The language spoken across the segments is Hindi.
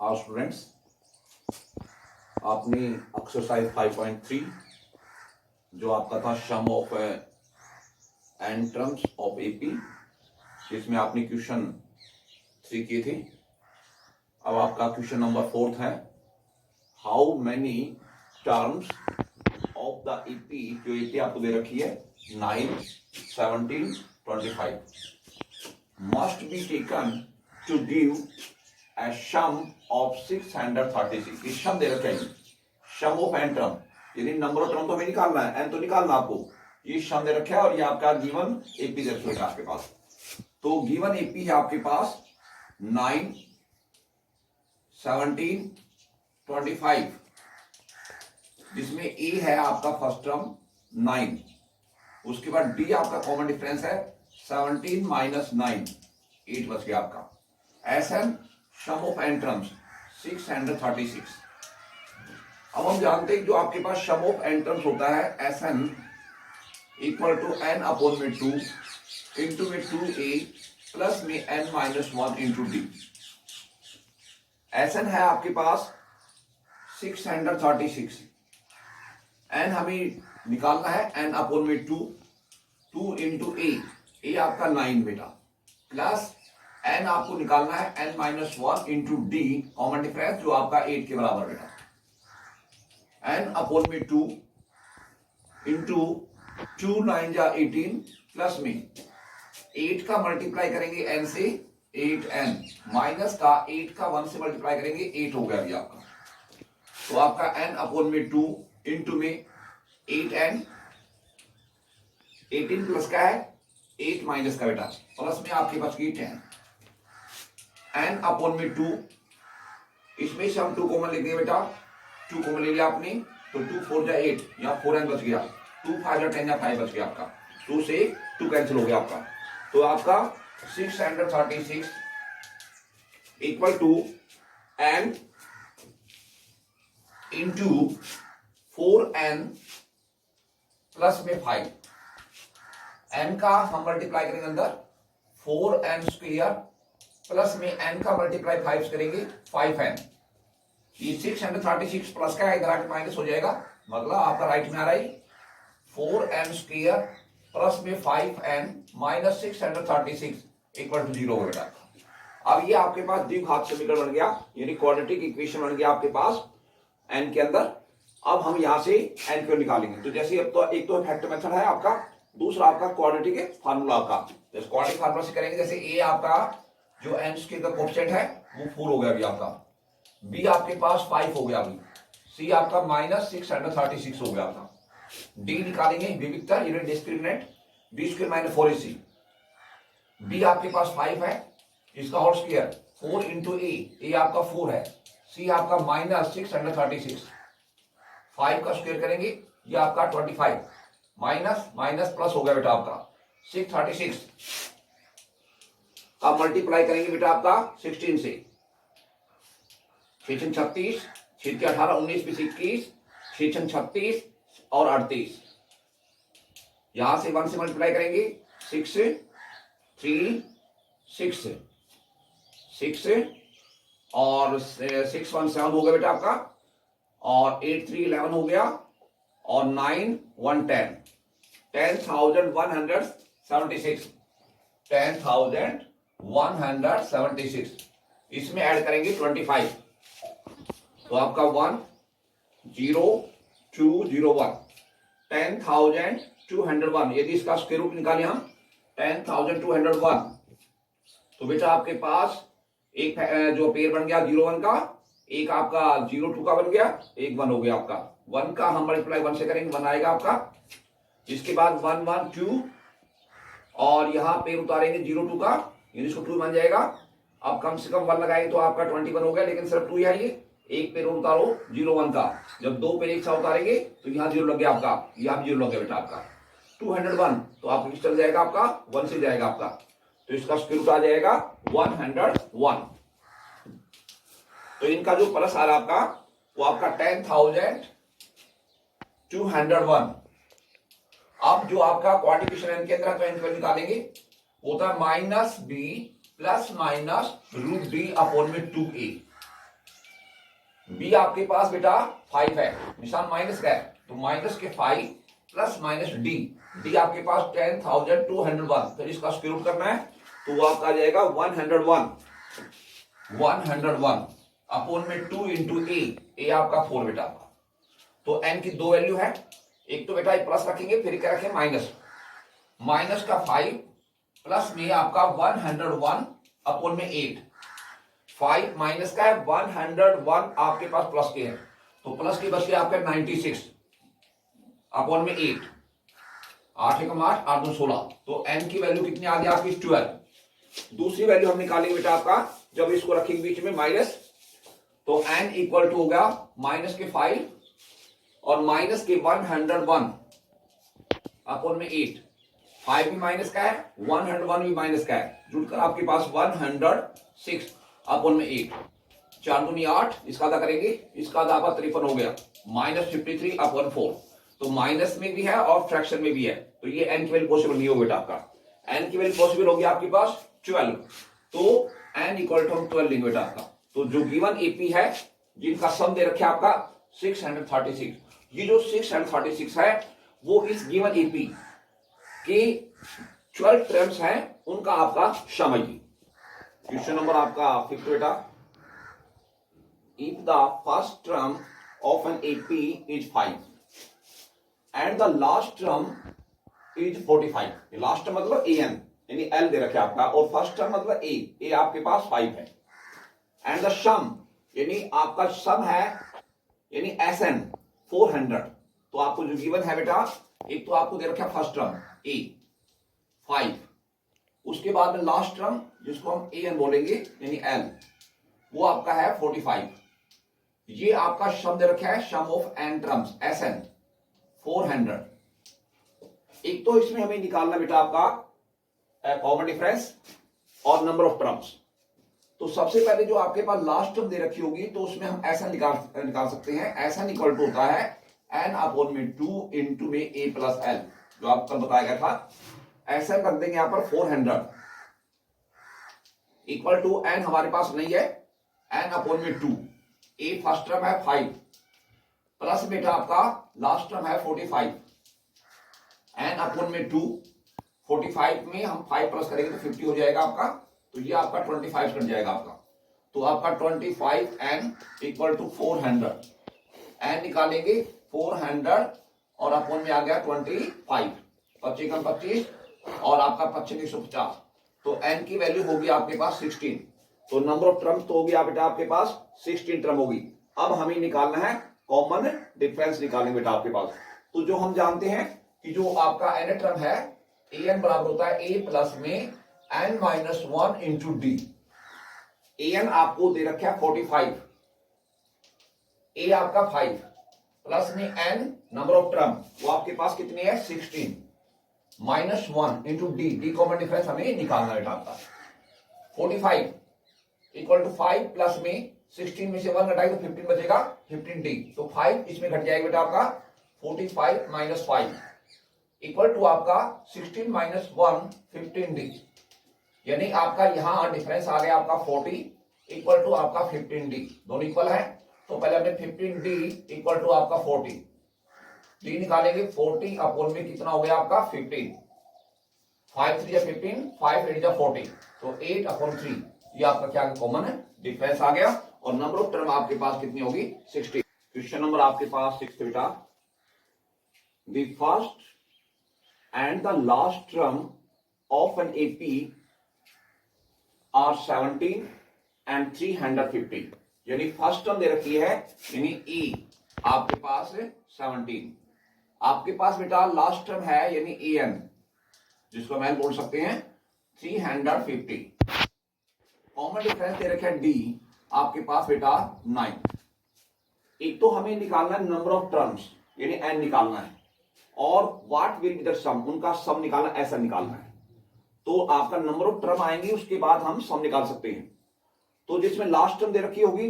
आवर स्टूडेंट्स, आपने एक्सरसाइज 5.3 जो आपका था sum of n terms of AP, जिसमें आपने क्वेश्चन 3 किए थे। अब आपका क्वेश्चन नंबर 4 है, how many terms of the AP, जो एपी आपको दे रखी है 9, 17, 25 must be taken to give a sum of 636। इस सम दे रखे हैं, सम ऑफ एन टर्म, यानी नंबर ऑफ टर्म तो हमें निकालना है, एन तो निकालना आपको। ये सम दे रखा है और ये आपका गिवन एपी दे रखा है आपके पास। तो गिवन एपी है आपके पास 9, 17, 25, जिसमें ए है आपका फर्स्ट टर्म 9, उसके बाद डी आपका कॉमन डिफरेंस है 17 माइनस 9, 8 बच गया आपका। S n sum of n terms 636। अब हम जानते हैं जो आपके पास सम ऑफ एन टर्म्स होता है S n equal to n upon में 2 इंटू में 2a प्लस में n minus 1 into d. S n है आपके पास 636, एन हमें निकालना है n अपॉन में 2 इंटू ए आपका 9 बेटा, प्लस n आपको निकालना है n minus 1 into D common difference जो आपका 8 के बराबर बेटा। n अपॉन में 2 इंटू 2 9 जा 18 प्लस में 8 का मल्टीप्लाई करेंगे n से 8n माइनस का 8 का 1 से मल्टीप्लाई करेंगे 8 हो गया अभी आपका। तो आपका n अपॉन में 2 इंटू में 8n, 18 प्लस का है 8 माइनस का बेटा, प्लस में आपके पास की 10 n अपॉन में 2, इसमें से हम 2 कॉमन लेते हैं बेटा, 2 कॉमन ले लिया आपने तो 2 4 जा 8, यहाँ 4n बच गया, 2 5 जा 10 या 5 बच गया आपका, 2 से 2 कैंसिल हो गया आपका। तो आपका 636 equal to n into 4n plus में 5, n का हम मल्टीप्लाई करेंगे अंदर 4n स्क्वायर प्लस में n का मल्टीप्लाई 5 करेंगे 5n। ये 636 प्लस का इधर आके माइनस हो जाएगा, मतलब आपका राइट में आ रहा है 4n स्क्वायर प्लस में 5n माइनस 636 इक्वल टू 0 हो बेटा। अब ये आपके पास द्विघात समीकरण बन गया, यानी क्वाड्रेटिक इक्वेशन बन गया आपके पास n के अंदर। अब हम यहां से n को निकालेंगे, तो जैसे अब तो एक तो फैक्टर मेथड है आपका, दूसरा आपका क्वाड्रेटिक फार्मूला का। जैसे क्वाड्रेटिक फार्मूला से करेंगे, जैसे a आपका जो n स्क्वायर का कोएफिशिएंट है वो 4 हो गया अभी आपका, b आपके पास 5 हो गया अभी, c आपका माइनस 636 हो गया आपका, d निकालेंगे विविधता unit discriminant b square minus 4ac, b आपके पास 5 है, इसका होल स्क्वायर 4 इंटू a आपका 4 है, c आपका माइनस 636, 5 का स्क्वायर करेंगे ये आपका 25 माइनस माइनस प्लस हो गया बेटा आपका 636। अब मल्टीप्लाई करेंगे बेटा आपका 16 से, 6 36, 6 के 18, 19 में 21, 6 36 और 38, यहां से 1 से मल्टीप्लाई करेंगे 6 3 6 6 और 6 1 7 हो गया बेटा आपका, और 8 3 11 हो गया, और 9 1 10, 10,176, 10,176, इसमें ऐड करेंगे 25, तो आपका 1 0 2 0 1, 10,201, यदि इसका स्क्वायर रूट निकालें हम 10,201, तो बेटा आपके पास एक जो पेयर बन गया 0 1 का, एक आपका 0 2 का बन गया, एक 1 हो गया आपका। 1 का हम मल्टीप्लाई 1 से करेंगे 1 आएगा आपका, इसके बाद 1 1 2, और यहाँ पेयर उतारेंगे 0 2 का, यानी इसको 2 बन जाएगा। अब कम से कम 1 लगाएंगे तो आपका 21 हो गया, लेकिन सिर्फ 2 है, ये एक पेयर उतारो 0 1 का, जब 2 पेयर एक साथ उतारेंगे तो यहाँ 0 लग गया आपका, यहाँ 0 लग गया बेटा आपका 201, तो आपको चल जाएगा आपका 1 से जाएगा आपका, तो इसका स्क्वायर रूट आ जाएगा 101। तो इनका जो प्लस आ रहा आपका वो आपका 10,201। अब जो आपका क्वाड्रिकेशन एन के अंदर तो इनको निकालेंगे, होता है minus b plus minus root d upon में 2a, बी आपके पास बेटा 5 है, निशान माइनस का है, तो माइनस के 5 प्लस माइनस डी, डी आपके पास 10,201, फिर इसका स्क्वायर रूट करना है तो वो आपका आ जाएगा 101 अपोन में 2 इंटू ए आपका 4 बेटा। तो एन की दो वैल्यू है, एक तो बेटा प्लस रखेंगे, फिर क्या रखें माइनस, माइनस का 5 प्लस में आपका 101 अपोन में 8, 5 माइनस का है 101 आपके पास प्लस के है, तो प्लस की बच के आपका 96 अपोन में 8, 8 एकम 8, 8 2 16, तो n की वैल्यू कितनी आ गई आपकी 12। दूसरी वैल्यू हम निकालेंगे बेटा आपका, जब इसको रखेंगे बीच में माइनस, तो n इक्वल टू होगा माइनस के 5 और माइनस के 101 अपोन में 8, 5 भी माइनस का है 101 भी माइनस का है, जुड़कर आपके पास 106 अपोन में 8, 4 दूनी 8, इसका आधा करेंगे, इसका आधा आपका 53 हो गया, माइनस 53 अपॉन 4, तो माइनस में भी है और फ्रैक्शन में भी है, तो ये n की वैल्यू पॉसिबल नहीं होगा बेटा आपका, n की वैल्यू पॉसिबल होगी आपके पास 12, तो n इक्वल टू हम 12 लेंगे बेटा आपका। तो जो गिवन एपी है जिनका सम दे रखे आपका 636, ये जो 636 है वो इस गिवन एपी के 12 टर्म्स हैं उनका आपका सम है। क्वेश्चन नंबर आपका 5 बेटा, if the first term of an AP is 5 and the last term is 45, last term मतलब an यानी l दे रखे आपका, और फर्स्ट टर्म मतलब a आपके पास 5 है, एंड द सम यानी आपका सम है यानी SN 400, तो आपको जो गिवन है बेटा, एक तो आपको दे रखा फर्स्ट टर्म a 5, उसके बाद में लास्ट टर्म जिसको हम an बोलेंगे यानी l, वो आपका है 45, ये आपका सम दे रखा है सम ऑफ n टर्म्स SN 400। एक तो इसमें हमें निकालना बेटा आपका कॉमन डिफरेंस और नंबर ऑफ टर्म्स, तो सबसे पहले जो आपके पास लास्ट टर्म दे रखी होगी तो उसमें हम ऐसा निकाल सकते हैं, ऐसा इक्वल टू होता है n अपॉन में 2 इंटू में a प्लस l, जो आपको बताया गया था, ऐसा रख देंगे यहां पर 400 इक्वल टू n हमारे पास नहीं है, n अपॉन में 2, a फर्स्ट टर्म है 5 प्लस बेटा आपका लास्ट टर्म है 45, n अपॉन में 2, 45 में हम 5 प्लस करेंगे तो 50 हो जाएगा आपका, तो ये आपका 25 कट जाएगा आपका, तो आपका 25n इक्वल टू 400, n निकालेंगे 400 और अपॉन में आ गया 25, 25 कम 25 और आपका 25 150, तो n की वैल्यू होगी आपके पास 16, तो नंबर ऑफ टर्म्स तो होगी बेटा आपके पास 16 टर्म होगी। अब हमें निकालना है कॉमन डिफरेंस, निकालेंगे बेटा आपके पास, तो जो हम जानते हैं कि जो आपका n टर्म है an बराबर होता है a प्लस में n minus 1 into D, an आपको दे रखा है 45, a आपका 5 प्लस में n नंबर ऑफ टर्म वो आपके पास कितनी है 16 minus 1 into D, D common difference हमें निकालना है बेटा आपका, 45 इक्वल टू 5 प्लस में 16 में से 1 घटाए तो 15 बचेगा 15d, तो 5 इसमें घट जाएगा बेटा आपका 45 माइनस 5 इक्वल टू आपका 16 माइनस 1 15d, यानी आपका यहां डिफरेंस आ गया आपका 40 इक्वल टू आपका 15d, दोनों इक्वल है, तो पहले हमने 15d इक्वल टू आपका 40, d निकालेंगे 40 अपॉन में कितना हो गया आपका 15, 5 3 या 15, 5 8 या 40, तो 8 अपॉन 3, ये आपका क्या कॉमन है डिफरेंस आ गया, और नंबर ऑफ टर्म आपके पास कितनी होगी 60। क्वेश्चन नंबर आपके पास 6 बेटा, the first and the last term of an AP are 17 and 350, यानी फर्स्ट टर्म दे रखी है यानी ए आपके पास 17, आपके पास बेटा लास्ट टर्म है यानी an जिसको हम बोल सकते हैं 350, कॉमन डिफरेंस दे रखा है डी आपके पास बेटा 9, एक तो हमें निकालना है नंबर ऑफ टर्म्स यानी n निकालना है, और व्हाट विल बी द सम, उनका सम निकालना ऐसा निकालना है, तो आपका नंबर ऑफ टर्म आएंगे उसके बाद हम सम निकाल सकते हैं, तो जिसमें लास्ट टर्म दे रखी होगी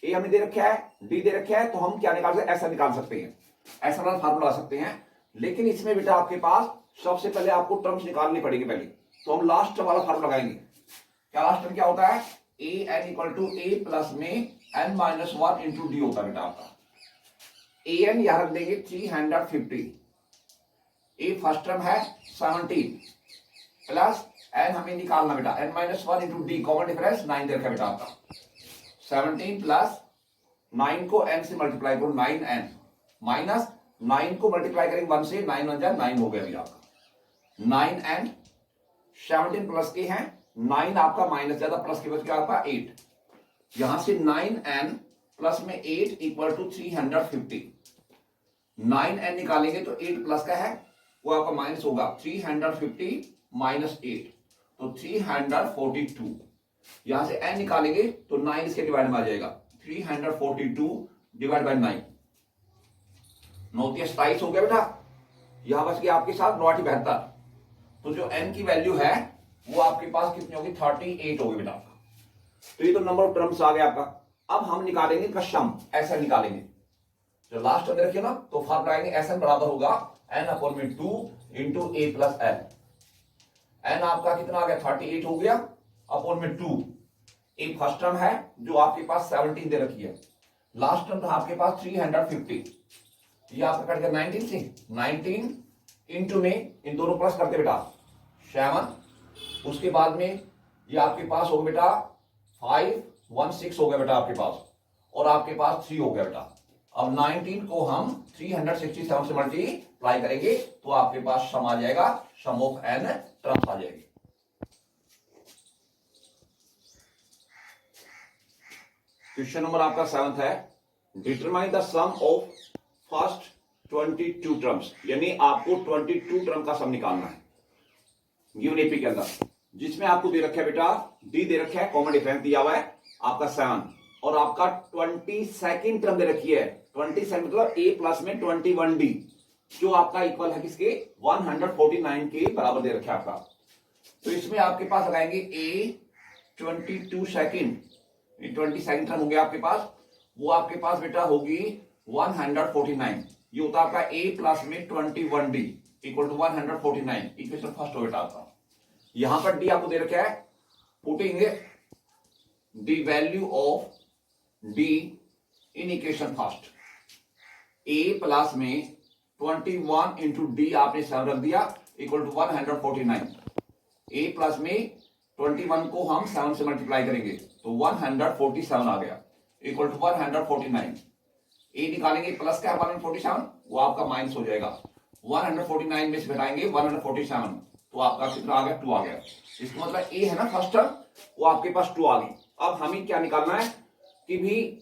ए हमें दे रखा है डी दे रखा है, तो हम क्या निकाल सकते हैं ऐसा निकाल सकते हैं, ऐसा वाला फार्मूला ला सकते हैं, लेकिन इसमें बेटा आपके पास सबसे पहले आपको टर्म्स निकालनी पड़ेगी पहले, तो हम लास्ट टर्म वाला फार्मूला लगाएंगे, क्या लास्ट टर्म क्या होता है A n equal to A plus में n माइनस 1 इंटू डी होता है बेटा आपका। an यहां रख देंगे 350, ए फर्स्ट टर्म है 17 प्लस n हमें निकालना बेटा n minus 1 into D, common difference 9 दे रखा बेटा आपका। 17 प्लस 9 को n से मल्टीप्लाई करो 9n माइनस 9 को मल्टीप्लाई करेंगे 1 से, 9 1 जा 9 हो गया अभी आपका 9n। 17 प्लस के हैं 9 आपका माइनस ज्यादा प्लस के बच गया आपका 8, यहां से 9n प्लस में 8 इक्वल टू 350। 9n निकालेंगे तो 8 प्लस का है वो आपका माइनस होगा 350 माइनस 8 तो 342। यहां से n निकालेंगे तो 9 इसके डिवाइड में आ जाएगा 342 डिवाइड बाय 9, 9 27 हो गया बेटा। यहां बच गया आपके साथ 9 72, तो जो n की वैल्यू है वो आपके पास कितनी होगी 38 होगी बेटा आपका। तो ये तो नंबर ऑफ टर्म्स आ गया आपका। अब हम निकालेंगे इनका सम, ऐसा निकालेंगे जो लास्ट में रखिए ना, तो फॉर्मूला आएंगे Sn बराबर होगा n अपॉन में 2 इंटू ए प्लस n। n आपका कितना आ गया 38 हो गया अपॉन में 2, ए फर्स्ट टर्म है जो आपके पास 17 दे रखी है, लास्ट टर्म था आपके पास 350, ये आपका कट गया 19 से 19 इंटू में इन दोनों प्लस करते बेटा 7, उसके बाद में ये आपके पास हो गया बेटा 516 हो गया बेटा आपके पास, और आपके पास 3 हो गया बेटा। अब 19 को हम 367 से मल्टीप्लाई करेंगे तो आपके पास सम आ जाएगा, सम ऑफ n टर्म्स आ जाएगी। क्वेश्चन नंबर आपका 7th है, determine the sum of first 22 terms, यानी आपको 22 टर्म का सम निकालना है गिवन एपी के अंदर, जिसमें आपको दे रखा है बेटा डी दे रखा है, कॉमन डिफरेंस दिया हुआ है आपका 7, और आपका 22nd टर्म दे रखी है 22 मतलब a प्लस में 21d, जो आपका इक्वल है किसके 149 के बराबर दे रखा है आपका। तो इसमें आपके पास लगाएंगे a 22 सेकेंड, 22nd टर्म हो गया आपके पास, वो आपके पास बेटा होगी 149, ये होता है आपका a प्लस में 21d equal to 149, equation first हो बेटा आपका। यहां पर डी आपको दे रखा है, putting the value of D in equation first, a plus में 21 इंटू डी आपने 7 रख दिया इक्वल टू 149, a प्लस में 21 को हम 7 से मल्टीप्लाई करेंगे तो 147 आ गया इक्वल टू 149, a निकालेंगे प्लस का 147 वो आपका माइनस हो जाएगा, 149 में से घटाएंगे 147 तो आपका कितना आ गया 2 आ गया। इसका मतलब a है ना फर्स्ट टर्म वो आपके पास 2 आ गई। अब हमें क्या निकालना है कि भी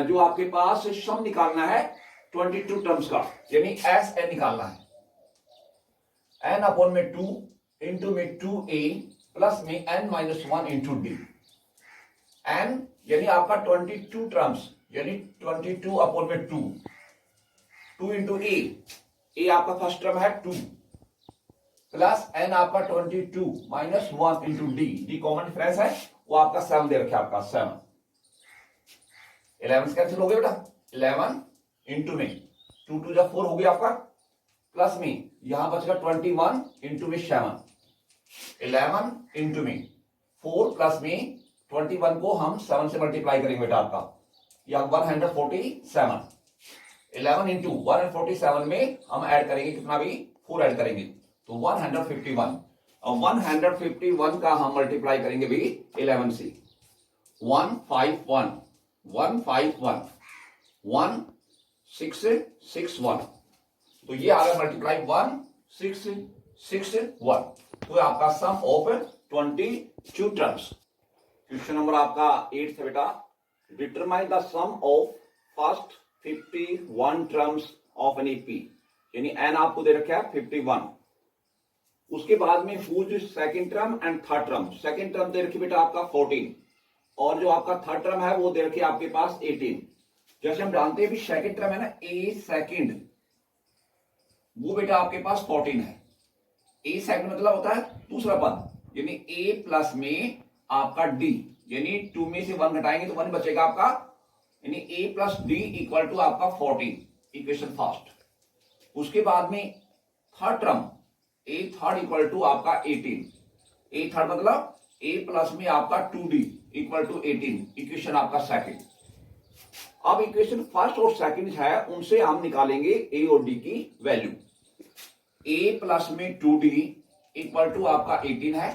जो आपके पास सम निकालना है 22 टर्म्स का, यानी Sn निकालना है, n अपॉन में 2 इंटू में 2a प्लस में n minus 1 into D, n यानी आपका 22 टर्म्स यानी 22 अपॉन में 2 इंटू a आपका फर्स्ट टर्म है 2 प्लस n आपका 22 minus 1 into D common difference है वो आपका 7 दे रखा है आपका 7, 11 कैंसिल हो गया बेटा 11 इंटू में 2 2 जा 4 हो गया आपका, प्लस में यहां बचेगा 21 इंटू में 7, 11 इंटू में 4 प्लस में 21 को हम 7 से मल्टीप्लाई करेंगे बेटा आपका, या 147, 11 इंटू 147 में हम ऐड करेंगे कितना भी 4 ऐड करेंगे तो 151, और 151 का हम मल्टीप्लाई करेंगे भी 11 से 151 151 1661, तो ये आ रहा मल्टीप्लाई 1661, तो आपका sum of 22 terms. Question number आपका 8 है बेटा, determine the sum of first 51 terms of an AP, यानी n आपको दे रखा है 51, उसके बाद में whose second term and third term, second term दे रखी बेटा आपका 14, और जो आपका थर्ड टर्म है वो दे रखी आपके पास 18। जैसे हम जानते हैं भी सेकंड टर्म है ना a सेकंड, वो बेटा आपके पास 14 है, a सेकंड मतलब होता है दूसरा पद, यानी a प्लस में आपका d, यानी 2 में से 1 घटाएंगे तो 1 बचेगा आपका, यानी a plus d equal to आपका 14, इक्वेशन फर्स्ट। उसके बाद में third term a third equal to आपका 18, a थर्ड मतलब a प्लस में आपका 2d इक्वल टू 18, इक्वेशन आपका सेकंड। अब इक्वेशन फर्स्ट और सेकंड है, उनसे हम निकालेंगे ए और डी की वैल्यू। ए प्लस में 2d इक्वल टू आपका 18 है।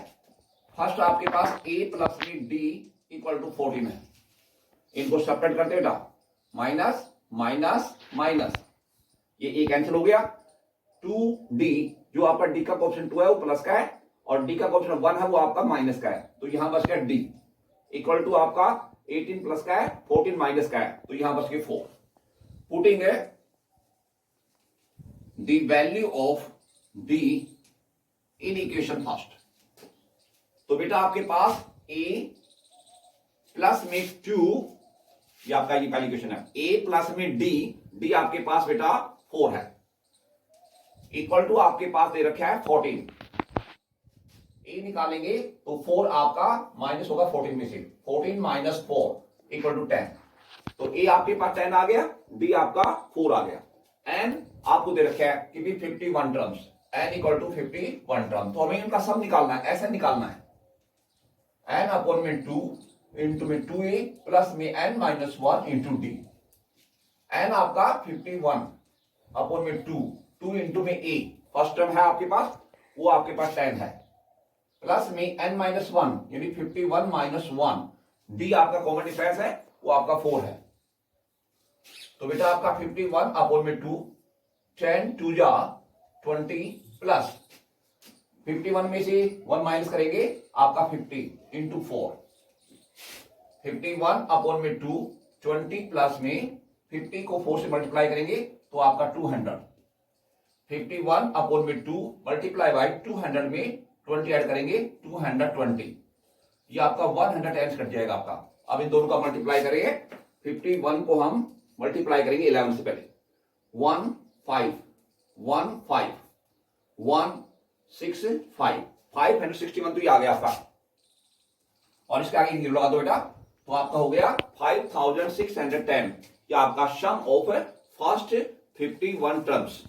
फर्स्ट आपके पास ए प्लस में डी इक्वल टू 14 है। इनको सेपरेट करते बेटा, माइनस माइनस माइनस, ये ए कैंसिल हो गया। 2d जो आपका डी का कोएफिशिएंट 2 है वो प्लस का है और डी का कोएफिशिएंट 1 है वो आपका माइनस का है, तो यहां बच गया डी इक्वल टू आपका 18 प्लस का है 14 माइनस का है, तो यहां बच गया 4। Putting the value of D in equation first, तो बेटा आपके पास a प्लस में 2, ये आपका ये पहली इक्वेशन है, a प्लस में d आपके पास बेटा 4 है, इक्वल टू आपके पास दे रखा है 14। a निकालेंगे तो 4 आपका माइनस होगा 14 में से, 14 माइनस 4 इक्वल टू 10, तो a आपके पास 10 आ गया, d आपका 4 आ गया। n आपको दे रखा है कि भी 51 terms, n equal to 51 term, तो हमें इनका सम निकालना है, ऐसे निकालना है। n अपॉन में 2 इंटू में 2a प्लस में n minus 1 into d, n आपका 51 अपॉन में 2 इंटू में a, फर्स्ट टर्म है आपके पास, वो आपके पास 10 है, प्लस में n माइनस 1 यानी 51 माइनस 1, d आपका कॉमन डिफरेंस है वो आपका 4 है, तो बेटा आपका 51 अपॉन में 2, 10 2 जा 20 प्लस 51 में से 1 माइनस करेंगे आपका 50 इंटू 4, 51 अपॉन में 2, 20 प्लस में 50 को 4 से मल्टीप्लाई करेंगे तो आपका 200, 51 अपॉन में 2 मल्टीप्लाई बाई 200 में 20 ऐड करेंगे 220, ये आपका 100 टाइम्स कट जाएगा आपका। अब इन दोनों का मल्टीप्लाई करेंगे, 51 को हम मल्टीप्लाई करेंगे 11 से पहले, 1 5 1 5 1 6 5 561, तो ये आ गया आपका, और इसके आगे जीरो लगा दो बेटा, तो आपका हो गया 5610, ये आपका सम ऑफ फर्स्ट 51 टर्म्स।